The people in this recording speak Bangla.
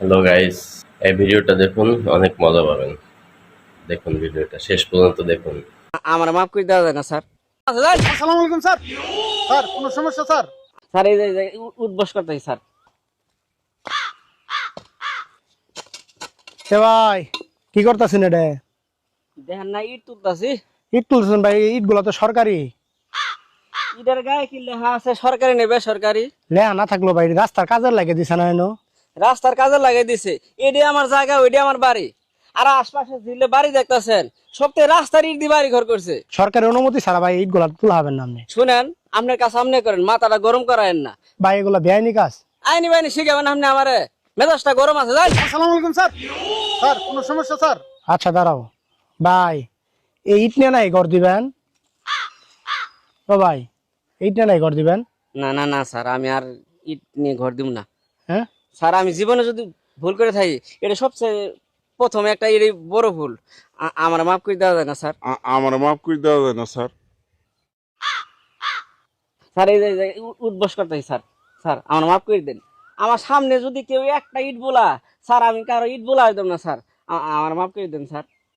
হ্যালো গাইস, এই ভিডিওটা দেখুন, অনেক মজা পাবেন। দেখুন ভিডিওটা শেষ পর্যন্ত দেখুন। আমার মাফ করে দেওয়া যায় না স্যার। আচ্ছা, যান। আসসালামু আলাইকুম স্যার। স্যার কোনো সমস্যা স্যার? স্যার এই যে উঠবস করতেছি স্যার। এ ভাই কি করতেছেন এটা? দেখেন না ইট তুলতাছি। ইট তুলছেন ভাই, ইট গুলো তো সরকারি। ইটের গায়ে কি লেখা আছে সরকারি নেবে সরকারি? লেহা না থাকলো ভাই, রাস্তার কাজের লাগে দিছে না এনো। রাস্তার কাজে লাগাই দিছে। এডি আমার জায়গা, ওইডি আমার বাড়ি। আর আশপাশে জিলে বাড়ি দেখতাছেন, সবতে রাস্তার ইট দিয়ে বাড়ি ঘর করছে। সরকারি অনুমতি ছাড়া ভাই ইট গুলা তোলা হবেন না আপনি। শুনেন, আপনার কাছে সামনে করেন, মাথাটা গরম করায়েন না। ভাই এগুলা বেআইনি কাজ। আইনি বাইনি শিখাবেন আপনি আমারে? মেজাজটা গরম আছে, যাই। আসসালামু আলাইকুম স্যার। স্যার কোনো সমস্যা স্যার? আচ্ছা দাঁড়াও ভাই, এই ইট নিয়ে নাই ঘর দিবেন? ও ভাই, ইট নিয়ে নাই ঘর দিবেন? না না না স্যার, আমি আর ইট নিয়ে ঘর দিব না। হ্যাঁ স্যার আমি জীবনে যদি ভুল করে থাকি, এটা সবচেয়ে প্রথম একটা এর বড় ভুল। আমার মাফ করে দেওয়া যায় না স্যার? আমার মাফ করে দেওয়া যায় না স্যার। স্যার এই যে উঠবস করতেছি স্যার। স্যার আমার মাফ করে দেন। আমার সামনে যদি কেউ একটা ইট বলা, স্যার আমি কারো ইট বলা একদম না স্যার। আমার মাফ করে দেন স্যার।